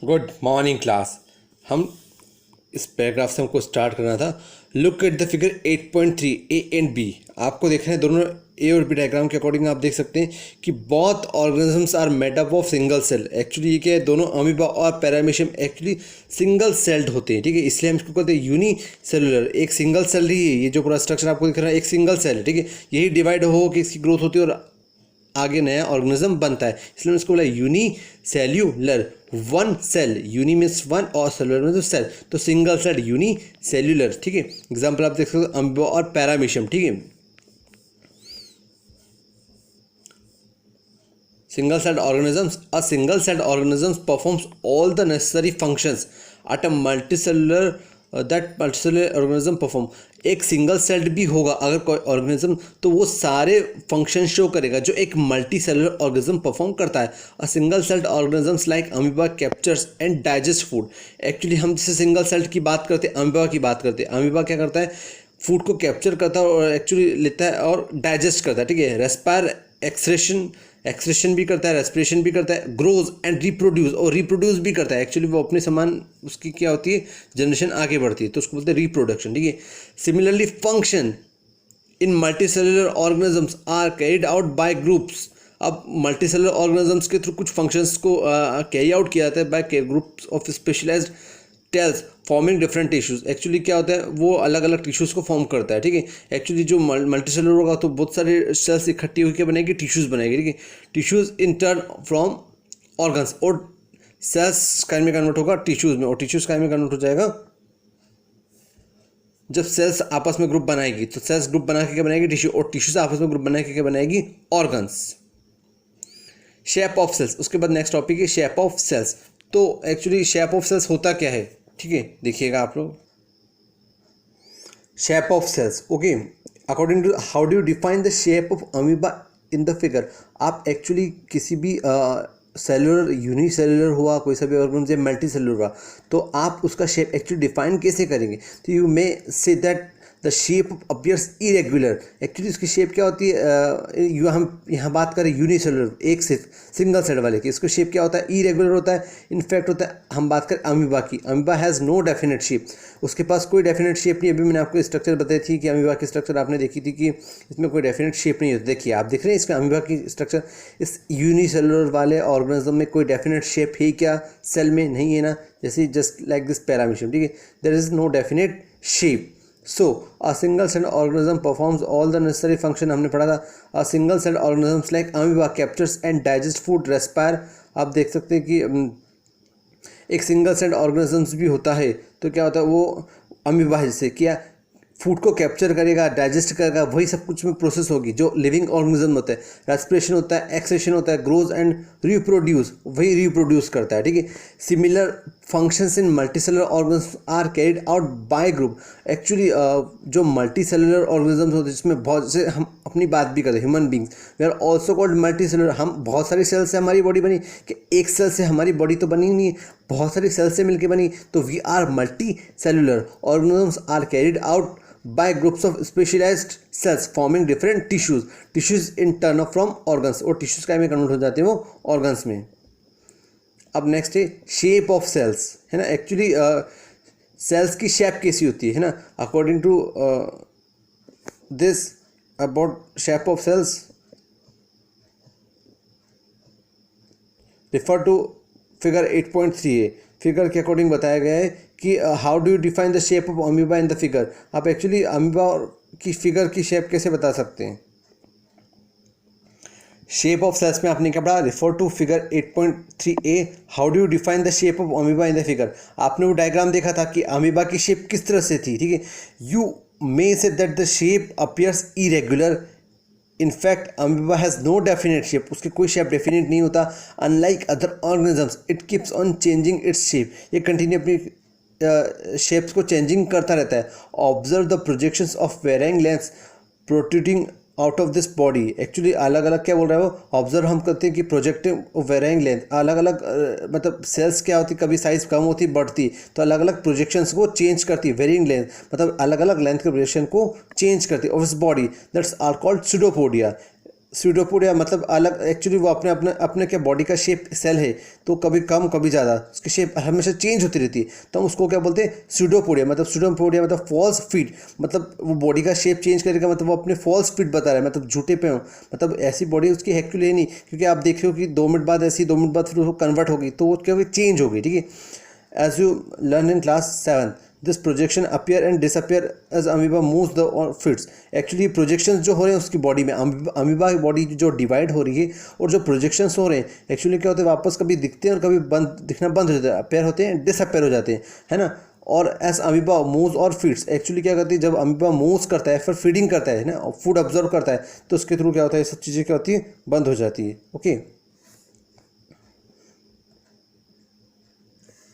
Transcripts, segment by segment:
Good morning class. हम इस paragraph से हमको स्टार्ट करना था। Look at the figure 8.3 A and B. आपको देखना है दोनों ए और बी डायग्राम के अकॉर्डिंग आप देख सकते हैं कि both organisms are made up of single cell. Actually ये क्या है, दोनों अमीबा और पैरामीशियम एक्चुअली सिंगल सेल्ड होते हैं। ठीक है, इसलिए हम इसको कहते हैं यूनी सेलुलर। एक सिंगल सेल ही है, ये जो पूरा स्ट्रक्चर आपको दिख रहा है एक सिंगल सेल है। ठीक है, यही डिवाइड हो कि इसकी ग्रोथ होती है और आगे नया ऑर्गेनिज्म बनता है, इसलिए इसको बोला unicellular. One cell, uni means one और सेलुलर मीन्स सेल, तो सिंगल सेल यूनी सेल्यूलर। ठीक है, एग्जांपल आप देख सकते हो अमीबा और पैरामीशियम। ठीक है, single celled organisms, a single celled organisms performs all the necessary functions at a multicellular that multicellular organism perform। एक सिंगल सेल्ड भी होगा अगर कोई ऑर्गेनिज्म, तो वो सारे फंक्शन शो करेगा जो एक मल्टी सेलुलर ऑर्गेनिज्म परफॉर्म करता है। A single celled organisms like amoeba captures and digest food. Actually हम जैसे सिंगल सेल्ड की बात करते हैं, अमीबा की बात करते हैं। अमीबा क्या करता है, फूड को कैप्चर करता है और एक्चुअली लेता है और डाइजेस्ट करता है। ठीक है, रेस्पायर एक्सक्रेशन भी करता है, रेस्पिरेशन भी करता है, ग्रोज एंड रिप्रोड्यूस, और रिप्रोड्यूस भी करता है। एक्चुअली वो अपने समान उसकी क्या होती है, जनरेशन आगे बढ़ती है, तो उसको बोलते हैं रिप्रोडक्शन। ठीक है, similarly function in multicellular organisms are carried out by groups. अब मल्टीसेलुलर ऑर्गेनिजम्स के थ्रू कुछ फंक्शंस को कैरी आउट किया जाता है by groups of specialised cells forming different tissues. Actually क्या होता है, वो अलग अलग टिश्यूज़ को फॉर्म करता है। ठीक है, एक्चुअली जो मल्टीसेलुलर होगा तो बहुत सारे सेल्स इकट्ठी होकर बनेगी, टिश्यूज़ बनेगी। ठीक है, tissues in turn from organs, और सेल्स काइंड में कन्वर्ट होगा टिश्यूज़ में, और टिश्यूज़ काइंड में कन्वर्ट हो जाएगा जब सेल्स आपस में ग्रुप बनाएगी। तो सेल्स ग्रुप बना के क्या बनाएगी, टिश्यू, और टिश्यूज आपस में ग्रुप बना के क्या बनाएगी, ऑर्गन्स। शेप ऑफ सेल्स, उसके बाद नेक्स्ट टॉपिक है शेप ऑफ सेल्स। तो एक्चुअली शेप ऑफ सेल्स होता क्या है, ठीक है, देखिएगा आप लोग। Shape of cells, okay, according to how do you define the shape of amoeba in the figure. आप एक्चुअली किसी भी सेलुलर, यूनिसेलुलर हुआ, कोई सा भी ऑर्गेनिज्म या मल्टी सेलुलर हुआ, तो आप उसका शेप एक्चुअली डिफाइन कैसे करेंगे। तो you may say that the shape appears irregular. Actually उसकी शेप क्या होती है, हम यहाँ बात करें यूनिसेलुलर, एक से सिंगल सेल वाले की, इसका शेप क्या होता है, इरेगुलर होता है। इनफैक्ट होता है, हम बात करें अमीबा की, amoeba has no definite shape, उसके पास कोई डेफिनेट शेप नहीं। अभी मैंने आपको स्ट्रक्चर बताई थी कि अमीबा की स्ट्रक्चर आपने देखी थी कि इसमें कोई डेफिनेट शेप नहीं होती। देखिए आप देख रहे हैं इसका अमीबा की स्ट्रक्चर, इस यूनिसेलुलर वाले ऑर्गेनिज्म में कोई डेफिनेट शेप है क्या, सेल में नहीं है ना, जैसे जस्ट लाइक दिस पैरामीशियम। ठीक है, there is no definite shape. So a single cell organism performs all the necessary function, हमने पढ़ा था। A single cell organisms like amoeba captures and digest food, respire. आप देख सकते हैं कि एक सिंगल सेल ऑर्गेनिजम्स भी होता है, तो क्या होता है, वो अमीबा जैसे क्या फूड को कैप्चर करेगा, डाइजेस्ट करेगा, वही सब कुछ में प्रोसेस होगी जो लिविंग ऑर्गेनिज्म होता है। रेस्पिरेशन होता है, एक्सक्रेशन होता है, ग्रोज एंड रिप्रोड्यूस, वही रिप्रोड्यूस करता है। ठीक है, similar functions in multicellular organism are carried out by group. Actually जो मल्टीसेलुलर ऑर्गेनिज्म होते हैं जिसमें बहुत से, हम अपनी बात भी करते हैं, human beings we are also called multicellular. हम बहुत सारी सेल से हमारी बॉडी बनी, कि एक सेल से हमारी बॉडी तो बनी नहीं है, बहुत सारी सेल से मिलकर बनी, तो we are multicellular. Organisms are carried out by groups of specialized cells forming different tissues in turn from organs, और tissues का में कन्वर्ट हो जाते हैं वो organs में। अब नेक्स्ट है शेप ऑफ सेल्स, है ना। एक्चुअली सेल्स की शेप कैसी होती है ना, according to this about shape of cells refer to figure 8.3 है। फिगर के अकॉर्डिंग बताया गया है कि how do you define the shape of amoeba in the figure. आप एक्चुअली अमीबा की फिगर की शेप कैसे बता सकते हैं। शेप ऑफ सेल्स में आपने क्या पढ़ा, refer to figure 8.3a, how do you define the shape of amoeba in the figure. आपने वो डायग्राम देखा था कि अमीबा की शेप किस तरह से थी। ठीक है, you may say that the shape appears irregular. In fact amoeba has no definite shape, उसके कोई शेप डेफिनेट नहीं होता। Unlike other organisms it keeps on changing its shape, ये कंटिन्यू अपनी शेप्स को चेंजिंग करता रहता है। Observe the projections of varying lengths protruding out of this body. Actually अलग अलग क्या बोल रहा है वो, ऑब्जर्व हम करते हैं कि प्रोजेक्टिव वेरिंग लेंथ, अलग अलग मतलब सेल्स क्या होती, कभी साइज कम होती बढ़ती, तो अलग अलग प्रोजेक्शंस को चेंज करती है। वेरिंग लेंथ मतलब अलग अलग लेंथ के प्रोजेक्शन को चेंज करती है of this body, that's are called pseudopodia. Pseudopodia मतलब अलग, एक्चुअली वो अपने अपने अपने क्या बॉडी का शेप सेल है, तो कभी कम कभी ज़्यादा उसकी शेप हमेशा चेंज होती रहती है, तो हम उसको क्या बोलते हैं, स्यूडोपोडिया। मतलब स्यूडोपोडिया मतलब फॉल्स फीट, मतलब वो बॉडी का शेप चेंज करेगा, मतलब वो अपने फॉल्स फीट बता रहा है, मतलब झूठे पे हो, मतलब ऐसी बॉडी उसकी एक्चुअली है नहीं, क्योंकि आप देख रहे हो कि 2 मिनट बाद ऐसी, 2 मिनट बाद फिर वो कन्वर्ट होगी, तो वो क्या होगी, चेंज होगी, ठीक है। As you learn in class 7, this projection appear and disappear as amoeba moves the or fits. Actually projections जो हो रहे हैं उसकी बॉडी में, अमीबा की बॉडी जो डिवाइड हो रही है, और जो प्रोजेक्शंस हो रहे हैं एक्चुअली क्या होते हैं, वापस कभी दिखते हैं और कभी दिखना बंद हो जाता है, अपेयर होते हैं, डिसअपेयर हो जाते हैं, है ना। और एज अमीबा मूव्स और फीड्स, एक्चुअली क्या करती है, जब अमीबा मूव्स करता है फिर फीडिंग करता है ना, फूड ऑब्जर्व करता है, तो उसके थ्रू क्या होता है, ये सब चीज़ें क्या होती है, बंद हो जाती है। ओके,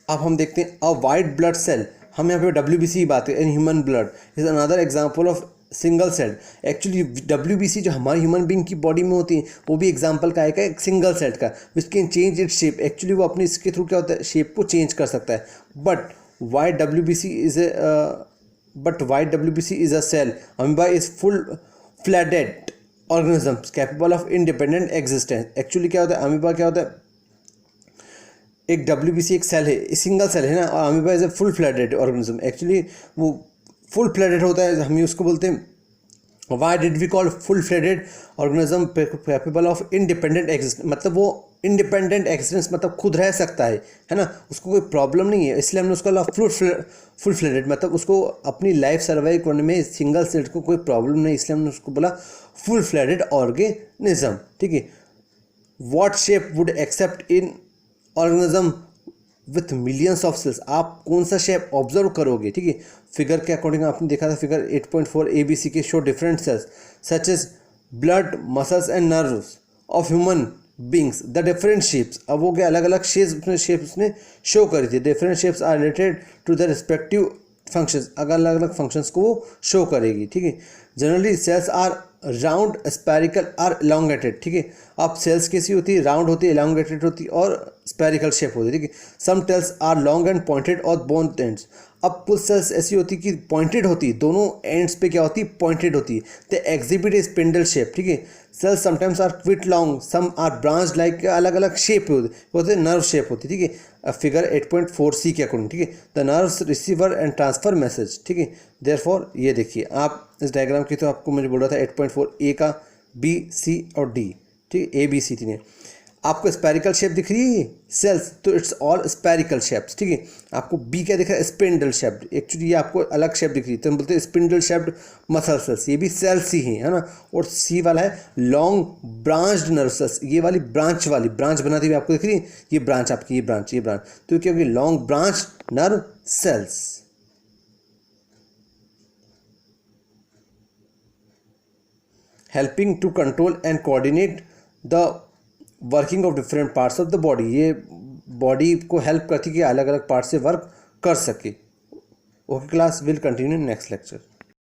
अब हम देखते हैं अ वाइट ब्लड सेल, हम यहाँ पे WBC की बात करें, in human blood is another example of single cell. Actually WBC जो हमारी ह्यूमन बींग की बॉडी में होती है, वो भी एग्जांपल का एक सिंगल सेल का, which can change it shape. Actually वो अपने इसके थ्रू क्या होता है, शेप को चेंज कर सकता है। But white WBC is a cell, amoeba is full fledged organisms capable of independent existence. Actually क्या होता है, अमीबा क्या होता है, एक WBC एक सेल है, सिंगल सेल है ना, और amoeba is a full fledged organism. Actually वो फुल फ्लैडेड होता है, हम उसको बोलते हैं, why did we call full fledged organism capable of independent exist, मतलब वो इंडिपेंडेंट एग्जिस्टेंस, मतलब खुद रह सकता है ना, उसको कोई प्रॉब्लम नहीं है, इसलिए हमने उसका फुल फ्लैडेड, मतलब उसको अपनी लाइफ सर्वाइव करने में सिंगल सेल को कोई प्रॉब्लम नहीं, इसलिए हमने उसको बोला फुल फ्लैडेड ऑर्गेनिज्म, ठीक है। What shape would expect in organism with millions of cells, आप कौन सा शेप ऑब्जर्व करोगे, ठीक है। फिगर के अकॉर्डिंग आपने देखा था, फिगर 8.4 ABC के show different cells such as blood, muscles and nerves of human beings the different shapes. अब वो क्या अलग अलग शेप्स उसने शो करी थी, different shapes are related to the respective functions, अलग अलग फंक्शंस को वो शो करेगी, ठीक है। Generally cells are round, spherical or elongated, ठीक है। अब सेल्स कैसी होती है, राउंड होती है, इलोंगेटेड होती है और स्पेरिकल शेप होती है, ठीक है। Some cells are long and pointed और बोन्ड एंड्स। अब कुछ सेल्स ऐसी होती है कि पॉइंटेड होती है, दोनों एंड्स पे क्या होती है, पॉइंटेड होती है, तो एग्जिबिट ए स्पिंडल शेप, ठीक है। Cells sometimes are quite long, some are branch like, अलग अलग शेप होते हैं, नर्व शेप होती है, ठीक है। फिगर 8.4C के अकॉर्डिंग, ठीक है। The nerves receiver and transfer message, ठीक है। देयरफॉर ये देखिए आप इस डायग्राम की, तो आपको मुझे बोल रहा था 8.4A का B, C और D, ठीक है, ABC तीन है। आपको स्पेरिकल शेप दिख रही है सेल्स, तो इट्स ऑल स्पेरिकल शेप्स, ठीक है। आपको बी क्या दिख रहा है, स्पिंडल शेप्ड, एक्चुअली ये आपको अलग शेप दिख रही है, तो हम बोलते हैं स्पिंडल शेप्ड मसल सेल्स, ये भी सेल्स ही हैं, है ना। और सी वाला है लॉन्ग ब्रांच्ड नर्व सेल्स, ये वाली ब्रांच बनाती हुई आपको दिख रही है, ये ब्रांच आपकी, ये ब्रांच, तो क्या होगी, long branch nerve cells. Helping to control and coordinate the working of different parts of the body, ये बॉडी को हेल्प करती है कि अलग अलग पार्ट से वर्क कर सके। Okay class, will continue next lecture.